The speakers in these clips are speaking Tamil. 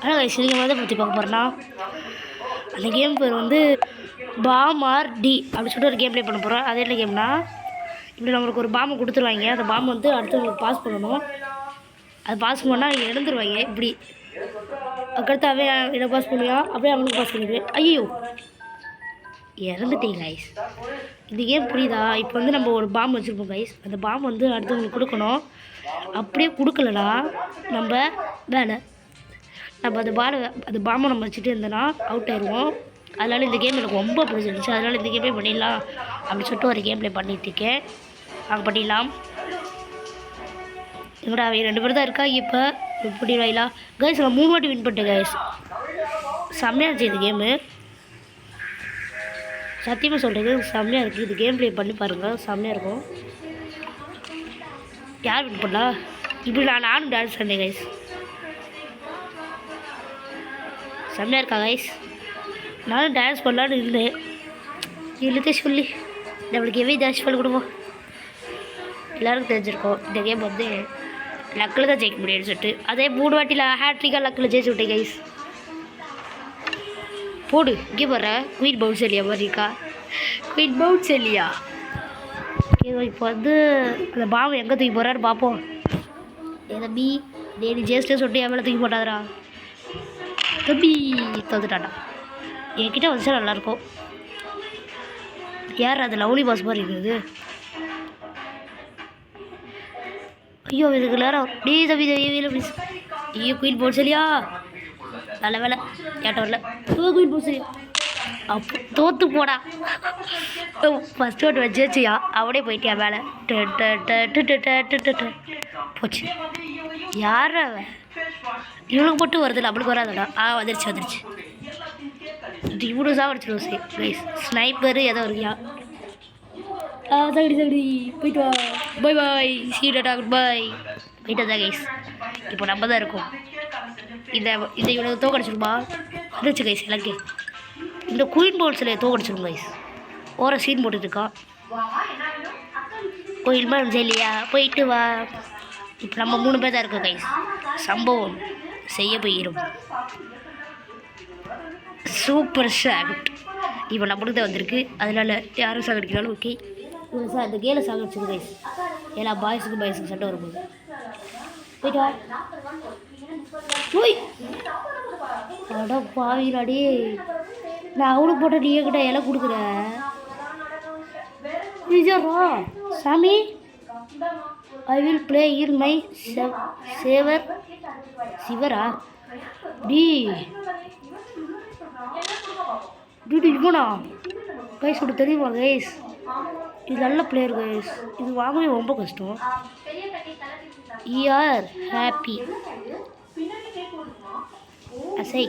ஆனால் கைஸ் நீங்கள் வந்து பற்றி பார்க்க போகிறேன்னா அந்த கேம் பேர் வந்து பாம் ஆர் டி அப்படின்னு சொல்லிட்டு ஒரு கேம் ப்ளே பண்ண போகிறோம். அது என்ன கேம்னா, இப்படி நம்மளுக்கு ஒரு பாம்பு கொடுத்துருவாங்க. அந்த பாம்பு வந்து அடுத்தவங்களுக்கு பாஸ் பண்ணணும். அது பாஸ் பண்ணால் இழந்துருவாங்க. இப்படி அதுக்கடுத்து அவன் என்ன பாஸ் பண்ணுவியா, அப்படியே அவனுக்கு பாஸ் பண்ணிடுவேன். ஐயோ இறந்துட்டேன் கைஸ். இந்த கேம் புரியுதா? இப்போ வந்து நம்ம ஒரு பாம்பு வச்சுருப்போம் கைஸ். அந்த பாம்பு வந்து அடுத்தவங்களுக்கு கொடுக்கணும். அப்படியே கொடுக்கலனா நம்ம வேலை, நம்ம அந்த பாம்பை நம்ம வச்சுட்டு இருந்தோன்னா அவுட் ஆயிடுவோம். அதனால் இந்த கேம் எனக்கு ரொம்ப பிடிச்சிருந்துச்சு. அதனால் இந்த கேமே பண்ணிடலாம் அப்படின்னு சொல்லிட்டு ஒரு கேம் ப்ளே பண்ணிட்டுருக்கேன். நாங்கள் பண்ணிடலாம். எங்கடா அவன் 2 பேர் தான் இருக்கா. இப்போ பண்ணிடுவாங்களா கைஸ்? நான் 3 வாட்டி வின் பண்ணிட்டேன் கைஸ். செம்மையாக இருந்துச்சு இந்த கேமு. சத்தியமாக சொல்கிறேன், செம்மையாக இருக்குது. இது கேம் ப்ளே பண்ணி பாருங்கள், செம்மையாக இருக்கும். யார் வின் பண்ணா? இப்படி நானும் டான்ஸ் பண்ணேன் கைஸ். செம்மையாக இருக்கா கைஸ்? நானும் டான்ஸ் பண்ணலான்னு இருந்தேன். இழுத்தே சொல்லி நம்மளுக்கு எவ்வளோ டான்ஸ் பண்ணி கொடுப்போம். எல்லோருக்கும் தெரிஞ்சிருக்கோம் இந்த கேம் வந்து லக்கில் தான் ஜெயிக்க முடியும்னு சொல்லிட்டு. அதே 3 வாட்டியில் ஹேட்ரிக்காக லக்கில் ஜெயிச்சு விட்டேன் கைஸ். போடு இங்கே போடுற குயின் பவுன்செலியா மாதிரி இருக்கா. குயின் பவுன்செலியா. இப்போ வந்து அந்த பாம்பு எங்கே தூக்கி போகிறாரு பார்ப்போம். தம்பி டேடி ஜேஸ்ட்டே சொல்லிட்டு என் மேலே தூக்கி போட்டாதரா. தம்பி தந்துட்டாண்டா. என்கிட்ட வந்துச்சா நல்லாயிருக்கும். யார் அது லவ்லி பாஸ் மாதிரி இருக்குது. ஐயோ இதுக்கு நேரம் டே தம்பி ப்ளீஸ். ஐயோ குயின் பவுன்செலியா நல்ல வேலை கேட்ட வரல. குயின் பவுன்செலியா அப்போ தோற்று போடா. ஃபஸ்ட் ஓட்டு வச்சியா அப்படியே போயிட்டியா மேலே போச்சு. யார் அவன்? இவனுக்கு மட்டும் வருதில்ல, நம்மளுக்கு வராதடா. வந்துருச்சு. இவ்வளோ சாவடிச்சிடும் சரி கைஸ். ஸ்னைப்பரு ஏதோ இருக்கியா? சரி போயிட்டு வா. பாய் பாய். சீ டாடா குட் பாய். போயிட்டு தான் கைஸ். இப்போ நம்ம தான் இருக்கோம். இதை இவ்வளோ தோக்கடிச்சிருமா வந்துச்சு கைஸ். எனக்கு இந்த குயின் பவுன்ஸில் தோக்கடிச்சிரும் கைஸ். ஓர சீன் போட்டுருக்கா. கோயில் பவுன்செலியா போயிட்டு வா. இப்போ நம்ம 3 பேர் தான் இருக்கோம் கைஸ். சம்பவம் செய்ய போயிடும். Super shot. இப்போ நம்மளுக்கு தான் வந்திருக்கு. அதனால் யாரும் சாகடிக்கிறாலும் ஓகே. சார் இந்த கேலை சாகடிச்சிருக்கு கைஸ். எல்லா பாய்ஸுக்கும் சண்டை வரும்போது போயிட்டா போய் அட பாவிலாடி. நான் அவனுக்கு போட்ட நீ கிட்ட இலை கொடுக்குற நிஜரா சாமி. I will play in my server சிவரா டி டிடி இவனா கைஸ். இப்படி தெரியுமா கைஸ்? இது நல்ல பிளேயர் கைஸ். இது வாங்கவே ரொம்ப கஷ்டம். ஆர் ஹாப்பி அசை.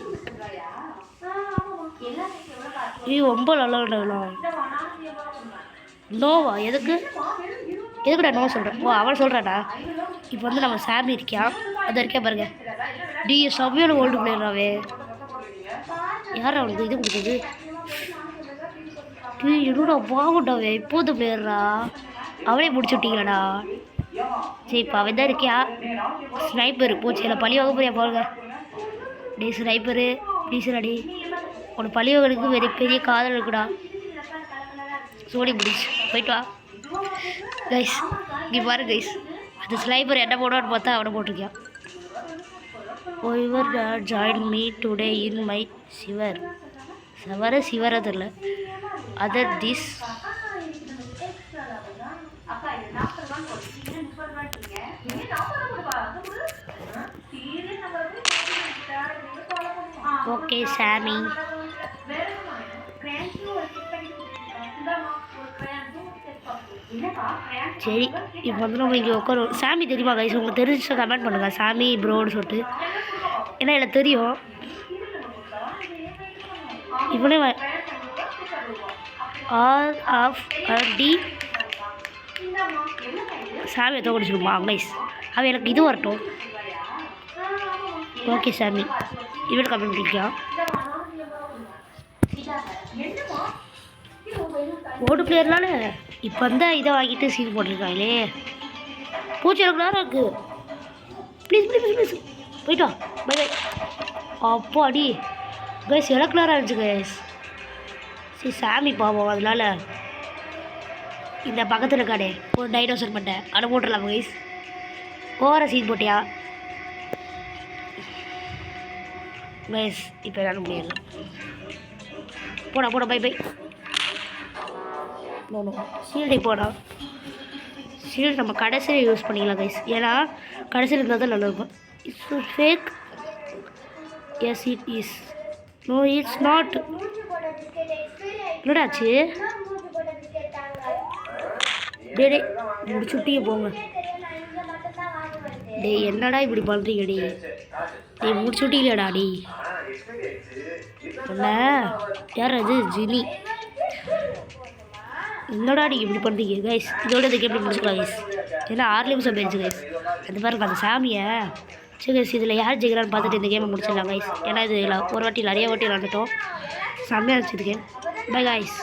இது ரொம்ப நல்லா. நோவா எதுக்குடா நோ சொல்கிறேன்? ஓ அவன் சொல்கிறாடா. இப்போ வந்து நம்ம சாமி இருக்கியா அது இருக்கா பாருங்க. டி சமையல் ஓல்டு பிளேயராகவே. யார் அவனுக்கு இது கொடுத்தது? என்னடா வாங்கட்டாவே இப்போது பிளேயரா. அவனே முடிச்சு விட்டீங்களாடா. சரி இப்போ அவன் தான் இருக்கியா. ஸ்னைப்பரு போச்சு. இல்லை பழி வாங்க போறியா பாருங்க. டே ஸ்னைப்பரு ப்ளீஸ்டாடி. உனக்கு பழி வாங்கிறதுக்கு பெரிய காதல் இருக்குடா. சோடி முடிச்சு போயிட்டு வா கைஸ். இங்கே பாரு கைஸ். அந்த ஸ்னைப்பர் என்ன போடுவான்னு பார்த்தா அவனை போட்டிருக்கியான். Over join me today in my சிவரை தெரில அதர் திஸ். ஓகே சாமி. சரி இப்போ வந்து நம்ம இங்கே உட்காருவோம். சாமி தெரியுமா கைஸ்? உங்களுக்கு தெரிஞ்சு கமெண்ட் பண்ணுங்கள் சாமி ப்ரோன்னு சொல்லிட்டு. ஏன்னா எனக்கு தெரியும். இவனே ஆல் ஆஃப் டி சாமி தோக்கடிச்சிருமா கைஸ். அவன் எனக்கு இது வரட்டும். ஓகே சாமி இவன் கம்மி பண்ணிக்கலாம். ஓடு பிளேயர்னால இப்போ வந்து இதை வாங்கிட்டு சீன் போட்டிருக்காங்களே. பூச்சி எனக்கு நேரம் இருக்குது. ப்ளீஸ் ப்ளீஸ் ப்ளீஸ் போயிட்டா. Bye bye. அப்போ அடி கைஸ் இலக்குலாராக இருந்துச்சு கைஸ். சரி சாமி பாவம் அதனால இந்த பக்கத்தில் இருக்காடே ஒரு டைனோசர் பண்ணேன் அதை போட்டுடலாம் கைஸ். ஓர சீன் போட்டியா கைஸ்? இப்போ என்னால் முடியல. போடா போடா பை பை. ஷீல்டை போடா. ஷீல்டு நம்ம கடைசியில் யூஸ் பண்ணிக்கலாம் கைஸ், ஏன்னா கடைசியில் இருந்தால் தான் நல்லாயிருக்கும். It's fake. Yes it is. No it's not. என்னடாச்சு? டே டே முடிச்சுட்டியே போங்க. டேய் என்னடா இப்படி பண்ணுறீங்க டி? டேய் முடிச்சுட்டிங்களாடா டி? இல்லை யார் அது? ஜினி. என்னடா நீங்கள் இப்படி பண்ணுறீங்க கைஸ்? இதோட இதுக்கு எப்படி முடிச்சுக்கலாம் கைஸ்? ஏன்னா 6 நிமிஷம் போயிடுச்சு கைஸ். அது பாருங்க அந்த சாமியை. சரி கைஸ் இதில் யார் ஜெயிக்கிறான்னு பார்த்துட்டு இந்த கேமை முடிச்சிடலாம் கைஸ். ஏன்னா இது ஒரு வாட்டி நிறைய வாட்டி விளாண்டுட்டோம். செம்மையாக இருந்துச்சு இது கேம். Bye guys.